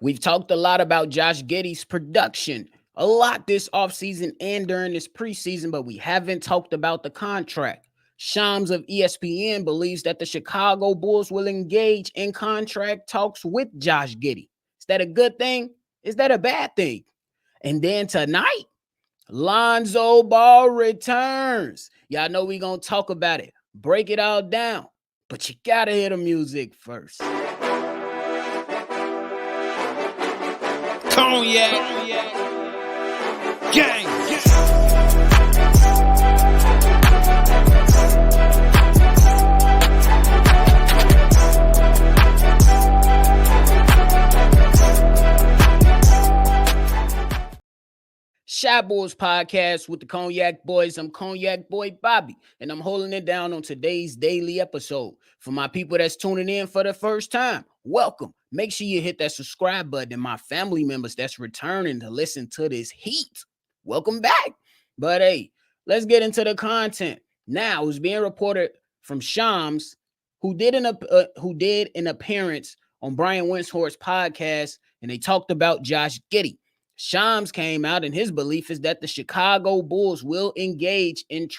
We've talked a lot about Josh Giddey's production, a lot this offseason and during this preseason, but we haven't talked about the contract. Shams of ESPN believes that the Chicago Bulls will engage in contract talks with Josh Giddey. Is that a good thing? Is that a bad thing? And then tonight, Lonzo Ball returns. Y'all know we gonna talk about it, break it all down, but you gotta hear the music first. Cognac, gang. Shot Bulls podcast with the Cognac Boys. I'm Cognac Boy Bobby, and I'm holding it down on today's daily episode. For my people that's tuning in for the first time, welcome. Make sure you hit that subscribe button, and my family members that's returning to listen to this heat, welcome back. But hey, let's get into the content. Now, it's being reported from Shams, who did an appearance on Brian Winshort's podcast, and they talked about Josh Giddey. Shams came out, and his belief is that the Chicago Bulls will engage in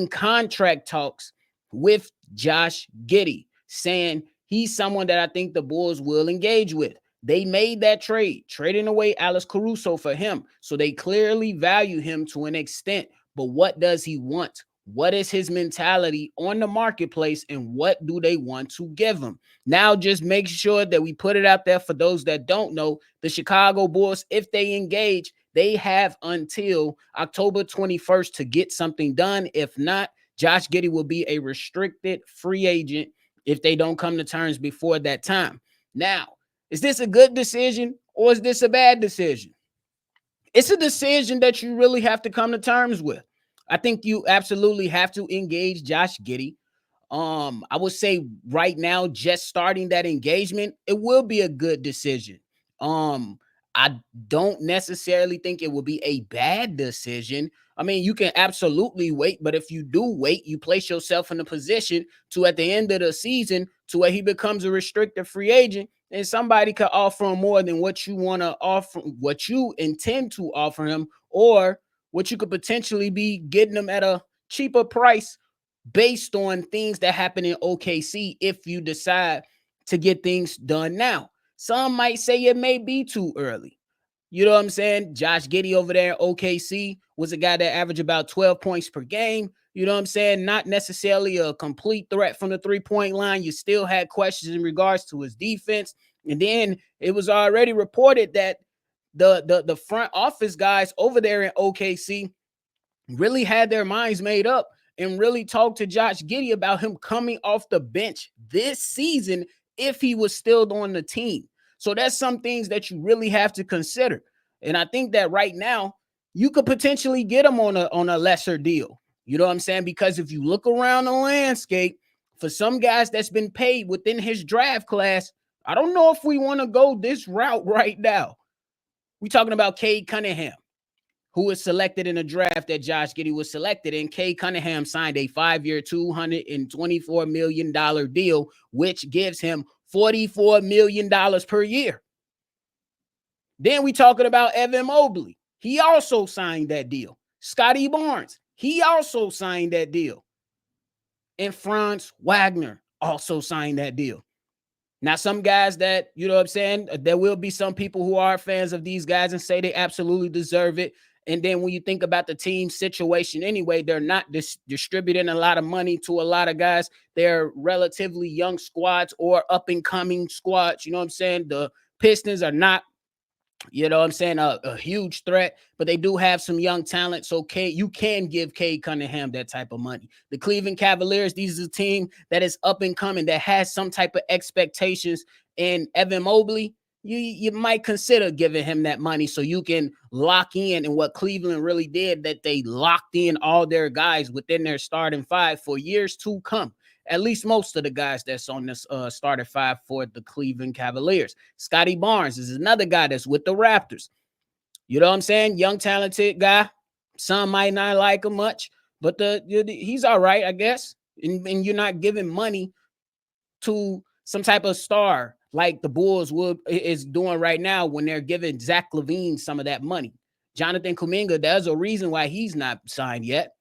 contract talks with Josh Giddey, saying he's someone that I think the Bulls will engage with. They made that trade, trading away Alex Caruso for him, so they clearly value him to an extent. But what does he want? What is his mentality on the marketplace, and what do they want to give him? Now, just make sure that we put it out there for those that don't know. The Chicago Bulls, if they engage, they have until October 21st to get something done. If not, Josh Giddey will be a restricted free agent if they don't come to terms before that time. Now, is this a good decision or is this a bad decision? It's a decision that you really have to come to terms with. I think you absolutely have to engage Josh Giddey. I would say right now, just starting that engagement, it will be a good decision. I don't necessarily think it will be a bad decision. I mean, you can absolutely wait, but if you do wait, you place yourself in a position to at the end of the season to where he becomes a restricted free agent, and somebody could offer him more than what you want to offer, what you intend to offer him, or what you could potentially be getting them at a cheaper price based on things that happen in OKC if you decide to get things done now. Some might say it may be too early. You know what I'm saying? Josh Giddey over there in OKC was a guy that averaged about 12 points per game. You know what I'm saying? Not necessarily a complete threat from the three-point line. You still had questions in regards to his defense. And then it was already reported that the front office guys over there in OKC really had their minds made up and really talked to Josh Giddey about him coming off the bench this season if he was still on the team. So that's some things that you really have to consider. And I think that right now you could potentially get him on a lesser deal. You know what I'm saying? Because if you look around the landscape for some guys that's been paid within his draft class, I don't know if we want to go this route right now. We're talking about Cade Cunningham, who was selected in a draft that Josh Giddey was selected in. Cade Cunningham signed a 5-year, $224 million deal, which gives him $44 million per year. Then we talking about Evan Mobley. He also signed that deal. Scotty Barnes, he also signed that deal. And Franz Wagner also signed that deal. Now, some guys that, you know what I'm saying, there will be some people who are fans of these guys and say they absolutely deserve it. And then when you think about the team situation anyway, they're not distributing a lot of money to a lot of guys. They're relatively young squads or up-and-coming squads. You know what I'm saying? The Pistons are not, you know what I'm saying, a huge threat, but they do have some young talent. So you can give Cade Cunningham that type of money. The Cleveland Cavaliers, these is a team that is up and coming, that has some type of expectations. And Evan Mobley, you might consider giving him that money so you can lock in. And what Cleveland really did, that they locked in all their guys within their starting five for years to come. At least most of the guys that's on this starter five for the Cleveland Cavaliers. Scotty Barnes is another guy that's with the Raptors. You know what I'm saying? Young, talented guy. Some might not like him much, but he's all right, I guess. And you're not giving money to some type of star like the Bulls is doing right now when they're giving Zach LaVine some of that money. Jonathan Kuminga, there's a reason why he's not signed yet.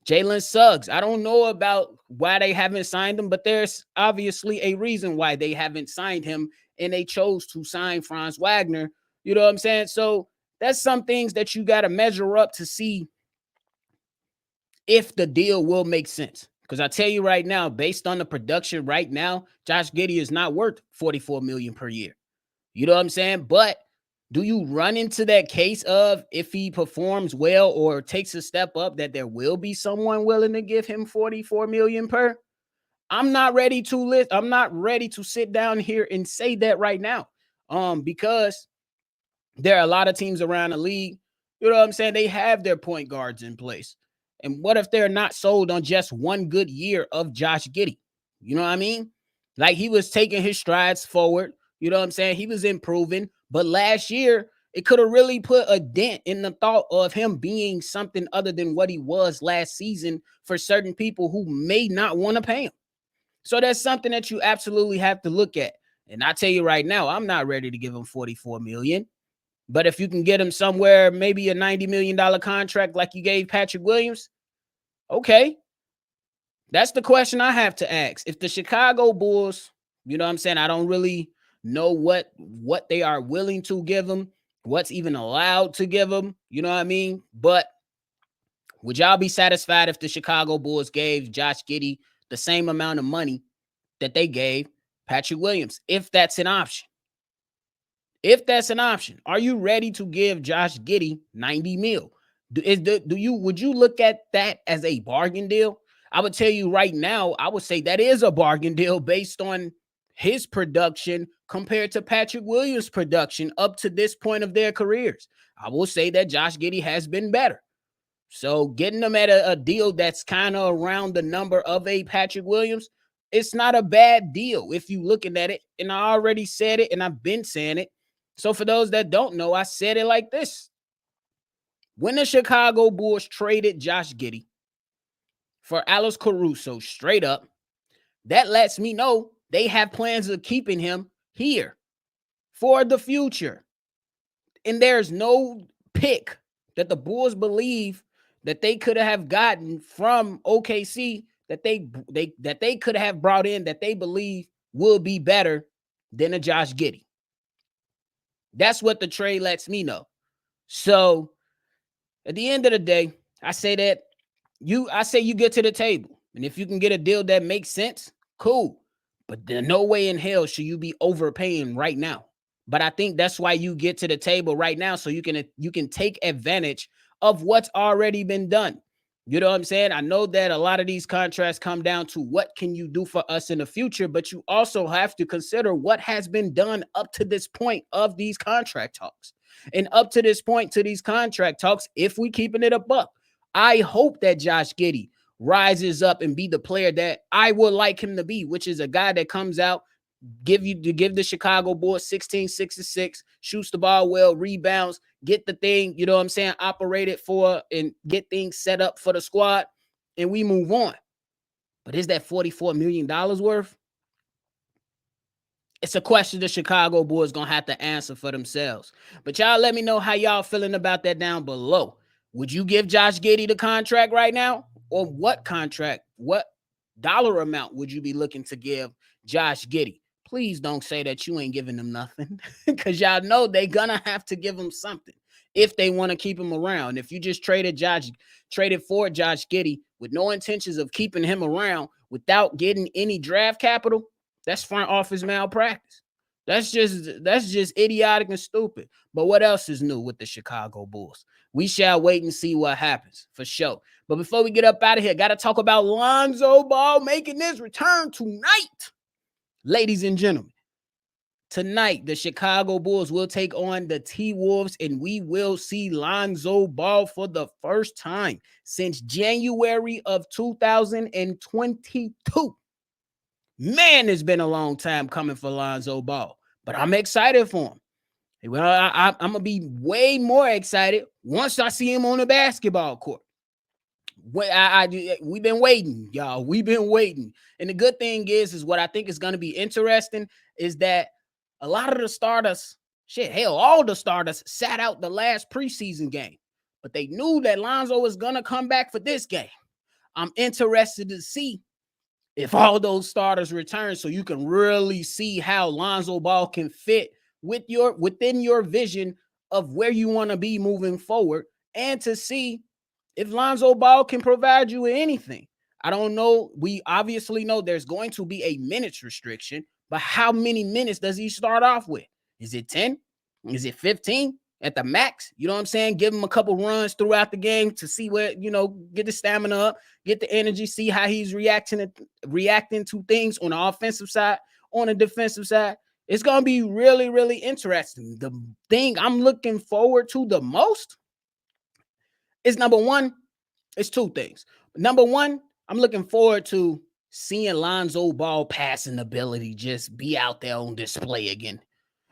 Jalen Suggs, I don't know about why they haven't signed him, but there's obviously a reason why they haven't signed him, and they chose to sign Franz Wagner. You know what I'm saying? So that's some things that you got to measure up to see if the deal will make sense. Because I tell you right now, based on the production right now, Josh Giddey is not worth $44 million per year. You know what I'm saying? But do you run into that case of if he performs well or takes a step up that there will be someone willing to give him $44 million per? I'm not ready to list. I'm not ready to sit down here and say that right now. Because there are a lot of teams around the league, you know what I'm saying? They have their point guards in place. And what if they're not sold on just one good year of Josh Giddey? You know what I mean? Like he was taking his strides forward. You know what I'm saying? He was improving. But last year, it could have really put a dent in the thought of him being something other than what he was last season for certain people who may not want to pay him. So that's something that you absolutely have to look at. And I tell you right now, I'm not ready to give him $44 million. But if you can get him somewhere, maybe a $90 million contract like you gave Patrick Williams, okay. That's the question I have to ask. If the Chicago Bulls, you know what I'm saying, I don't really know what they are willing to give him, what's even allowed to give him, you know what I mean? But would y'all be satisfied if the Chicago Bulls gave Josh Giddey the same amount of money that they gave Patrick Williams, if that's an option? If that's an option, are you ready to give Josh Giddey 90 mil? Would you look at that as a bargain deal? I would tell you right now, I would say that is a bargain deal based on his production compared to Patrick Williams' production up to this point of their careers. I will say that Josh Giddey has been better. So getting them at a deal that's kind of around the number of a Patrick Williams, it's not a bad deal if you looking at it. And I already said it, and I've been saying it. So for those that don't know, I said it like this. When the Chicago Bulls traded Josh Giddey for Alex Caruso straight up, that lets me know they have plans of keeping him here for the future. And there's no pick that the Bulls believe that they could have gotten from OKC that they could have brought in that they believe will be better than a Josh Giddey. That's what the trade lets me know. So at the end of the day, I say you get to the table. And if you can get a deal that makes sense, cool. But there's no way in hell should you be overpaying right now. But I think that's why you get to the table right now, so you can take advantage of what's already been done. You know what I'm saying? I know that a lot of these contracts come down to what can you do for us in the future, but you also have to consider what has been done up to this point of these contract talks. And up to this point to these contract talks, if we keeping it a buck, I hope that Josh Giddey rises up and be the player that I would like him to be, which is a guy that comes out, give the Chicago Bulls 16, 6-6, shoots the ball well, rebounds, get the thing, you know what I'm saying, operated for and get things set up for the squad, and we move on. But is that $44 million worth? It's a question the Chicago Bulls going to have to answer for themselves. But y'all let me know how y'all feeling about that down below. Would you give Josh Giddey the contract right now? Or what contract, what dollar amount would you be looking to give Josh Giddey? Please don't say that you ain't giving them nothing, because y'all know they're going to have to give him something if they want to keep him around. If you just traded for Josh Giddey with no intentions of keeping him around without getting any draft capital, that's front office malpractice. That's just idiotic and stupid. But what else is new with the Chicago Bulls? We shall wait and see what happens for sure. But before we get up out of here, got to talk about Lonzo Ball making his return tonight. Ladies and gentlemen, tonight the Chicago Bulls will take on the T-Wolves, and we will see Lonzo Ball for the first time since January of 2022. Man, it's been a long time coming for Lonzo Ball, but I'm excited for him. Well, I'm going to be way more excited once I see him on the basketball court. We've been waiting, y'all. We've been waiting. And the good thing is what I think is going to be interesting is that A lot of the starters, shit, hell, all the starters sat out the last preseason game, but they knew that Lonzo was gonna come back for this game. I'm interested to see if all those starters return, so you can really see how Lonzo Ball can fit within your vision of where you want to be moving forward, and to see if Lonzo Ball can provide you with anything. I don't know. We obviously know there's going to be a minutes restriction, but how many minutes does he start off with? Is it 10? Is it 15 at the max? You know what I'm saying? Give him a couple runs throughout the game to see where, get the stamina up, get the energy, see how he's reacting to things on the offensive side, on the defensive side. It's going to be really, really interesting. The thing I'm looking forward to the most is number one, it's two things. Number one, I'm looking forward to seeing Lonzo Ball passing ability just be out there on display again.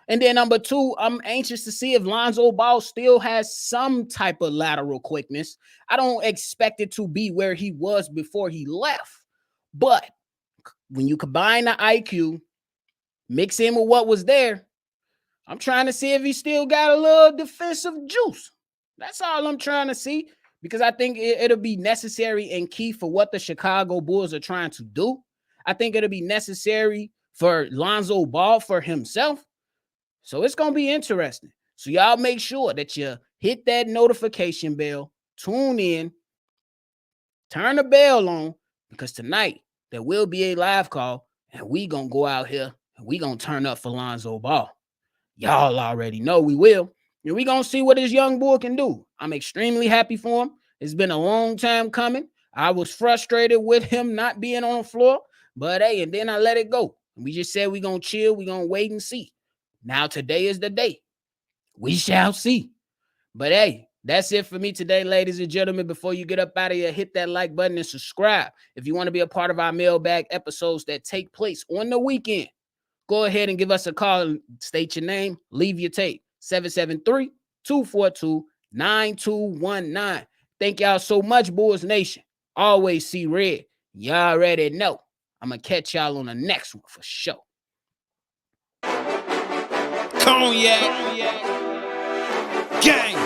And then number two, I'm anxious to see if Lonzo Ball still has some type of lateral quickness. I don't expect it to be where he was before he left. But when you combine the IQ, mix in with what was there, I'm trying to see if he still got a little defensive juice. That's all I'm trying to see, because I think it'll be necessary and key for what the Chicago Bulls are trying to do. I think it'll be necessary for Lonzo Ball for himself. So it's going to be interesting. So y'all make sure that you hit that notification bell, tune in, turn the bell on, because tonight there will be a live call, and we going to go out here and we going to turn up for Lonzo Ball. Y'all already know we will. And we going to see what this young boy can do. I'm extremely happy for him. It's been a long time coming. I was frustrated with him not being on the floor, but hey, and then I let it go. We just said we're going to chill. We're going to wait and see. Now today is the day. We shall see. But hey, that's it for me today, ladies and gentlemen. Before you get up out of here, hit that like button and subscribe. If you want to be a part of our mailbag episodes that take place on the weekend, go ahead and give us a call and state your name, leave your tape, 773-242-9219. Thank y'all so much, Bulls Nation. Always see red. Y'all already know. I'm going to catch y'all on the next one for sure. Cognac. Gang.